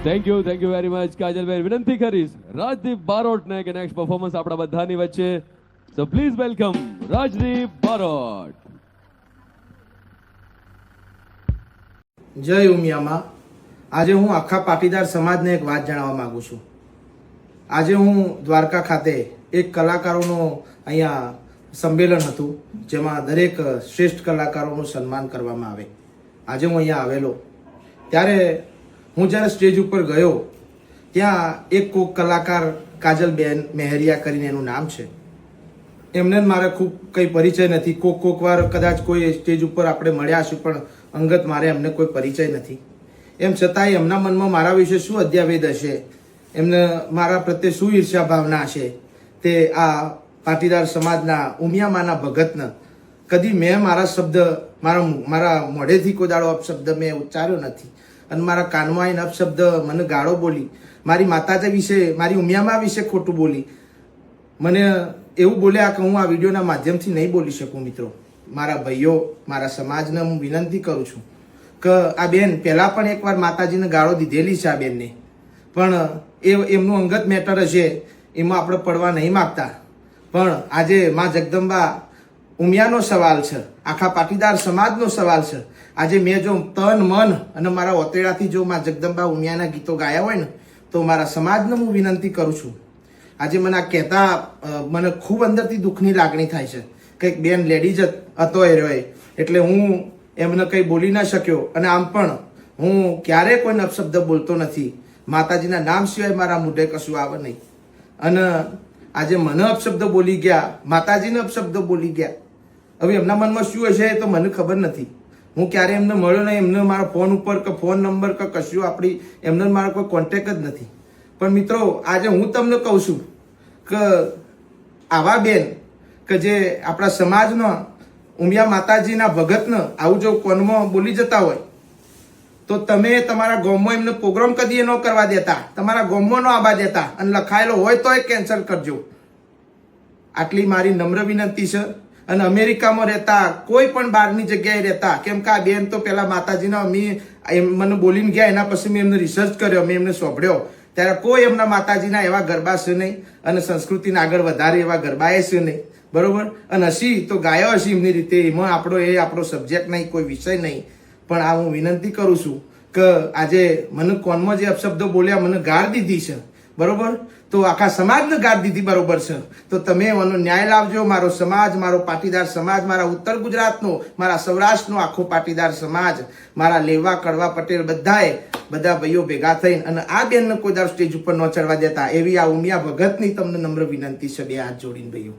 Thank you very much કાજલભાઈ. વિનંતી કરીશ રાજદીપ બારોટને કે નેક્સ્ટ પરફોર્મન્સ આપણા બધાની વચ્ચે. So please welcome Rajdeep Barot. જય ઉમિયામાં. આજે હું આખા પાટીદાર સમાજને એક વાત જણાવવા માંગુ છું. આજે હું દ્વારકા ખાતે એક કલાકારોનું અહીંયા સંમેલન હતું, જેમાં દરેક શ્રેષ્ઠ કલાકારોનું સન્માન કરવામાં આવે. આજે હું અહીંયા આવેલો ત્યારે હું જ્યારે સ્ટેજ ઉપર ગયો ત્યાં એક કોક કલાકાર કાજલબેન મેહરિયા કરીને એનું નામ છે. એમને મારે ખૂબ કંઈ પરિચય નથી. કોક વાર કદાચ કોઈ સ્ટેજ ઉપર આપણે મળ્યા હશું, પણ અંગત મારે એમને કોઈ પરિચય નથી. એમ છતાંય એમના મનમાં મારા વિશે શું અધ્યાવેદ હશે, એમને મારા પ્રત્યે શું ઈર્ષ્યા ભાવના હશે, તે આ પાટીદાર સમાજના ઉમિયામાના ભગતને કદી મેં મારા શબ્દ મારા મોઢેથી કોઈ દાડો અપશબ્દ મેં ઉચ્ચાર્યો નથી. અને મારા કાનમાં આવીને અપશબ્દ મને ગાળો બોલી, મારી માતાજી વિશે, મારી ઉમિયામા વિશે ખોટું બોલી, મને એવું બોલ્યા કે હું આ વિડીયોના માધ્યમથી નહીં બોલી શકું. મિત્રો, મારા ભાઈઓ, મારા સમાજને હું વિનંતી કરું છું કે આ બેન પહેલાં પણ એકવાર માતાજીને ગાળો દીધેલી છે આ બેનને, પણ એમનું અંગત મેટર હશે, એમાં આપણે પડવા નહીં માગતા. પણ આજે માં જગદંબા ઉમિયાનો સવાલ છે, આખા પાટીદાર સમાજનો સવાલ છે. આજે મેં જો તન મન અને મારા ઓતેડાથી જો માં જગદંબા ઉમિયાના ગીતો ગાયા હોય ને, તો મારા સમાજને હું વિનંતી કરું છું. આજે મને આ કહેતા મને ખૂબ અંદરથી દુઃખની લાગણી થાય છે. કંઈક બેન લેડીઝ હતો એ રહ્યો, એટલે હું એમને કંઈ બોલી ના શક્યો. અને આમ પણ હું ક્યારેય કોઈને અપશબ્દ બોલતો નથી. માતાજીના નામ સિવાય મારા મોઢે કશું આવે નહીં. અને આજે મને અપશબ્દ બોલી ગયા, માતાજીને અપશબ્દ બોલી ગયા. હવે એમના મનમાં શું હશે તો મને ખબર નથી. હું ક્યારે એમને મળ્યો નહીં, એમને મારા ફોન ઉપર કે ફોન નંબર કે કશું આપણી એમને મારો કોઈ કોન્ટેક જ નથી. પણ મિત્રો, આજે હું તમને કહું છું કે આવા બેન કે જે આપણા સમાજનો ઉમિયા માતાજીના ભગતને આવું જો કોનમાં બોલી જતા હોય, તો તમે તમારા ગામમાં એમને પ્રોગ્રામ કદી ન કરવા દેતા, તમારા ગામમાં ન આવવા દેતા, અને લખાયેલો હોય તો એ કેન્સલ કરજો. આટલી મારી નમ્ર વિનંતી છે. અને અમેરિકામાં રહેતા, કોઈ પણ બહારની જગ્યાએ રહેતા, કેમ કે આ બેન તો પેલા માતાજીના મને બોલીને ગયા, એના પછી મેં એમને રિસર્ચ કર્યો, મેં એમને સોંભળ્યો, ત્યારે કોઈ એમના માતાજીના એવા ગરબા છે નહીં, અને સંસ્કૃતિને આગળ વધારે એવા ગરબાએ છે નહીં. બરોબર. અને હસી તો ગાયો હસી એમની રીતે, એમાં આપણો સબ્જેક્ટ નહીં, કોઈ વિષય નહીં. પણ આ હું વિનંતી કરું છું કે આજે મને કોનમાં જે અપશબ્દો બોલ્યા, મને ગાળ દીધી છે, બરોબર, તો આખા સમાજને ગાળ દીધી, બરોબર છે, તો તમે એનો ન્યાય લાવજો. મારો સમાજ, મારો પાટીદાર સમાજ, મારા ઉત્તર ગુજરાતનો, મારા સૌરાષ્ટ્રનો આખો પાટીદાર સમાજ, મારા લેવા કડવા પટેલ બધા ભાઈઓ ભેગા થઈને અને આ બેનને કોઈ દર સ્ટેજ ઉપર ન ચડવા દેતા, એવી આ ઉમિયા ભગતની તમને નમ્ર વિનંતી છે, બે હાથ જોડીને ભાઈઓ.